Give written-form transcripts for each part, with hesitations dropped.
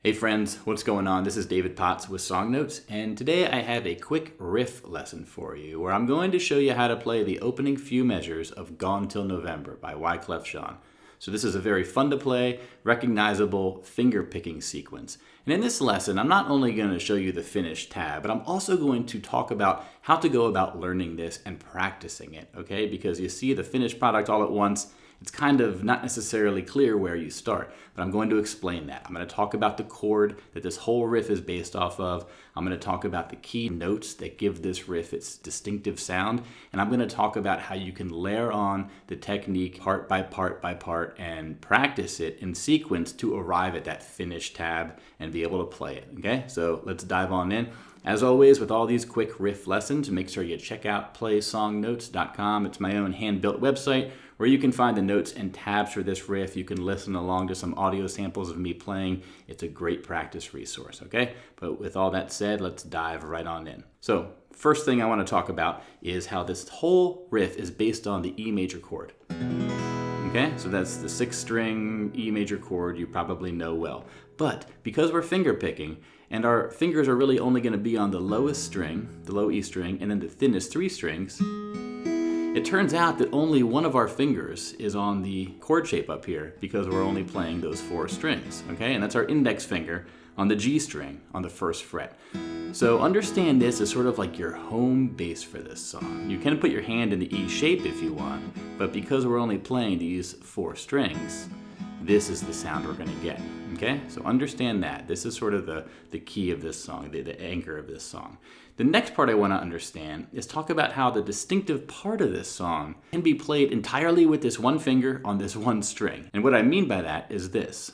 Hey friends, what's going on? This is David Potts with Song Notes, and today I have a quick riff lesson for you where I'm going to show you how to play the opening few measures of Gone Till November by Wyclef Jean. So this is a very fun to play, recognizable finger-picking sequence. And in this lesson, I'm not only going to show you the finished tab, but I'm also going to talk about how to go about learning this and practicing it, okay? Because you see the finished product all at once, it's kind of not necessarily clear where you start, but I'm going to explain that. I'm going to talk about the chord that this whole riff is based off of. I'm going to talk about the key notes that give this riff its distinctive sound, and I'm going to talk about how you can layer on the technique part by part by part and practice it in sequence to arrive at that finished tab and be able to play it, okay? So let's dive on in. As always, with all these quick riff lessons, make sure you check out playsongnotes.com. It's my own hand-built website where you can find the notes and tabs for this riff. You can listen along to some audio samples of me playing. It's a great practice resource, okay? But with all that said, let's dive right on in. So, first thing I want to talk about is how this whole riff is based on the E major chord. Okay, so that's the 6-string E major chord you probably know well. But because we're finger picking, and our fingers are really only going to be on the lowest string, the low E string, and then the thinnest 3 strings, it turns out that only one of our fingers is on the chord shape up here because we're only playing those 4 strings, okay? And that's our index finger on the G string on the 1st fret. So understand this as sort of like your home base for this song. You can put your hand in the E shape if you want, but because we're only playing these 4 strings, this is the sound we're going to get, okay? So understand that. This is sort of the key of this song, the anchor of this song. The next part I want to understand is talk about how the distinctive part of this song can be played entirely with this one finger on this one string. And what I mean by that is this.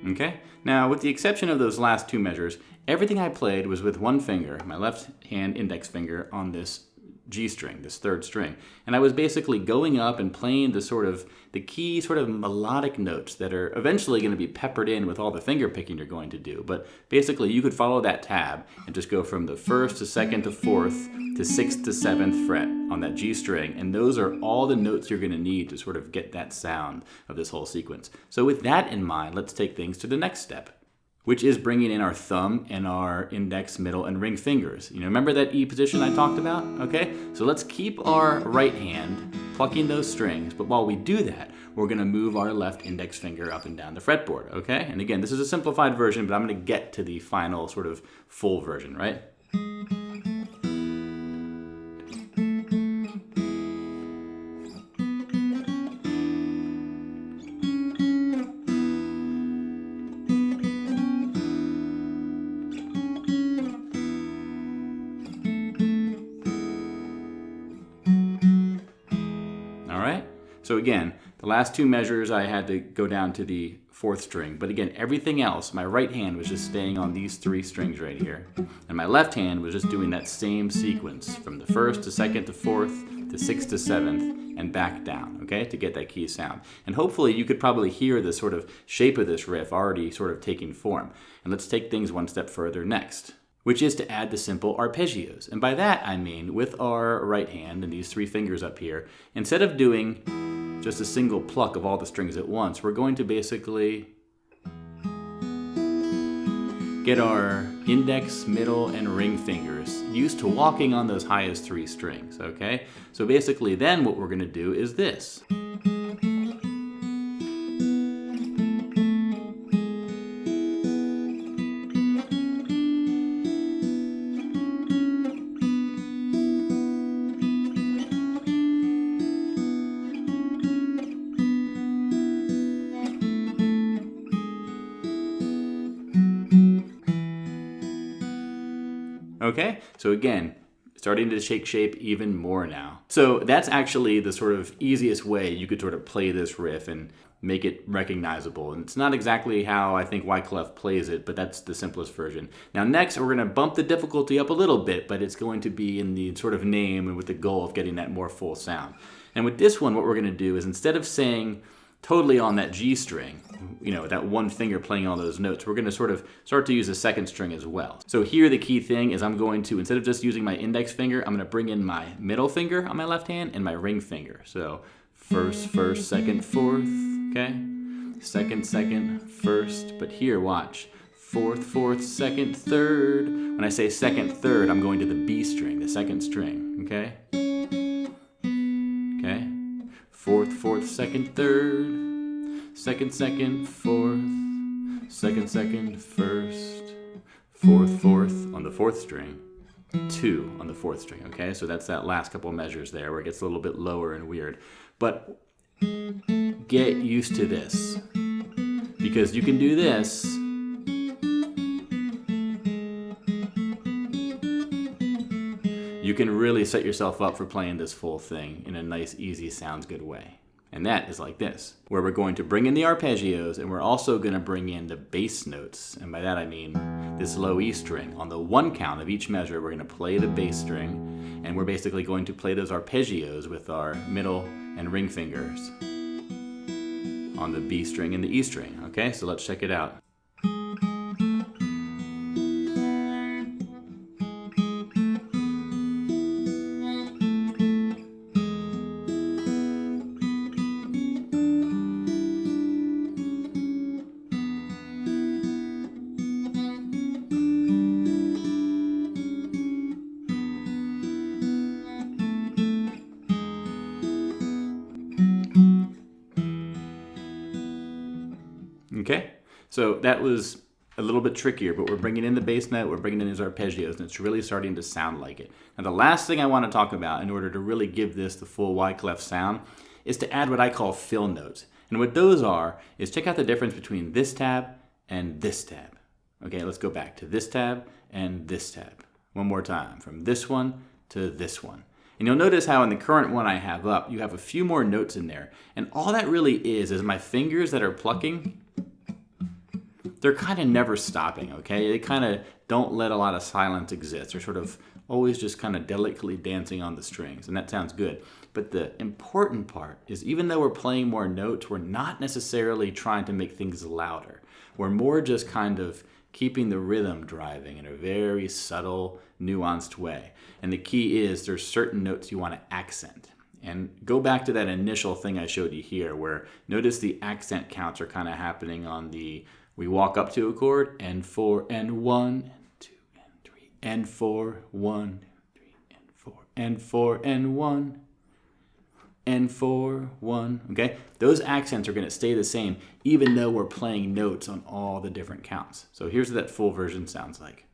Okay? Now, with the exception of those last 2 measures, everything I played was with one finger, my left hand index finger, on this G string, this 3rd string. And I was basically going up and playing the key sort of melodic notes that are eventually going to be peppered in with all the finger picking you're going to do. But basically, you could follow that tab and just go from the 1st to 2nd to 4th to 6th to 7th fret on that G string. And those are all the notes you're going to need to sort of get that sound of this whole sequence. So with that in mind, let's take things to the next step, which is bringing in our thumb and our index, middle, and ring fingers. You know, remember that E position I talked about? Okay, so let's keep our right hand plucking those strings, but while we do that, we're gonna move our left index finger up and down the fretboard, okay? And again, this is a simplified version, but I'm gonna get to the final sort of full version, right? So again, the last 2 measures I had to go down to the 4th string, but again, everything else, my right hand was just staying on these 3 strings right here, and my left hand was just doing that same sequence from the 1st to 2nd to 4th to 6th to 7th and back down, okay, to get that key sound. And hopefully you could probably hear the sort of shape of this riff already sort of taking form. And let's take things one step further next, which is to add the simple arpeggios. And by that I mean with our right hand and these 3 fingers up here, instead of doing just a single pluck of all the strings at once, we're going to basically get our index, middle, and ring fingers used to walking on those highest 3 strings, okay? So basically then what we're gonna do is this. Okay, so again, starting to take shape even more now. So that's actually the sort of easiest way you could sort of play this riff and make it recognizable. And it's not exactly how I think Wyclef plays it, but that's the simplest version. Now next, we're going to bump the difficulty up a little bit, but it's going to be in the sort of name and with the goal of getting that more full sound. And with this one, what we're going to do is instead of saying totally on that G string, you know, that one finger playing all those notes, we're going to sort of start to use the second string as well. So here the key thing is I'm going to, instead of just using my index finger, I'm going to bring in my middle finger on my left hand and my ring finger. So first, second, fourth, okay? Second, first, but here, watch. Fourth, second, third. When I say second, third, I'm going to the B string, the second string, okay? Okay? Fourth, second, third. Second, fourth. Second, first. Fourth on the fourth string. 2 on the fourth string, okay? So that's that last couple measures there where it gets a little bit lower and weird. But get used to this, because you can do this you can really set yourself up for playing this full thing in a nice, easy, sounds good way. And that is like this, where we're going to bring in the arpeggios and we're also going to bring in the bass notes. And by that I mean this low E string. On the 1 count of each measure, we're going to play the bass string, and we're basically going to play those arpeggios with our middle and ring fingers on the B string and the E string. Okay, so let's check it out. Okay, so that was a little bit trickier, but we're bringing in the bass note, we're bringing in these arpeggios, and it's really starting to sound like it. Now the last thing I want to talk about in order to really give this the full Wyclef sound is to add what I call fill notes. And what those are is check out the difference between this tab and this tab. Okay, let's go back to this tab and this tab. One more time, from this one to this one. And you'll notice how in the current one I have up, you have a few more notes in there. And all that really is my fingers that are plucking, they're kind of never stopping, okay? They kind of don't let a lot of silence exist. They're sort of always just kind of delicately dancing on the strings, and that sounds good. But the important part is even though we're playing more notes, we're not necessarily trying to make things louder. We're more just kind of keeping the rhythm driving in a very subtle, nuanced way. And the key is there's certain notes you want to accent. And go back to that initial thing I showed you here where notice the accent counts are kind of happening on the, we walk up to a chord, and 4 and 1 and 2 and 3 and 4, 1, 2, 3 and 4 and 4 and 1 and 4, 1. Okay, those accents are going to stay the same even though we're playing notes on all the different counts. So here's what that full version sounds like.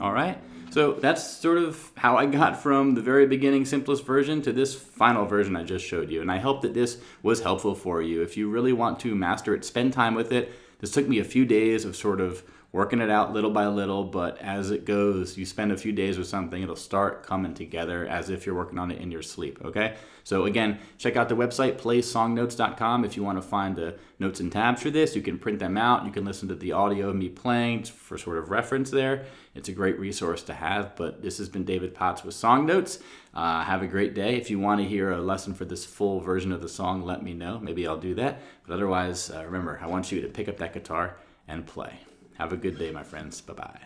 All right, so that's sort of how I got from the very beginning simplest version to this final version I just showed you. And I hope that this was helpful for you. If you really want to master it, spend time with it. This took me a few days of sort of working it out little by little, but as it goes, you spend a few days with something, it'll start coming together as if you're working on it in your sleep, okay? So again, check out the website, playsongnotes.com, if you want to find the notes and tabs for this. You can print them out. You can listen to the audio of me playing for sort of reference there. It's a great resource to have, but this has been David Potts with Song Notes. Have a great day. If you want to hear a lesson for this full version of the song, let me know. Maybe I'll do that. But otherwise, remember, I want you to pick up that guitar and play. Have a good day, my friends. Bye-bye.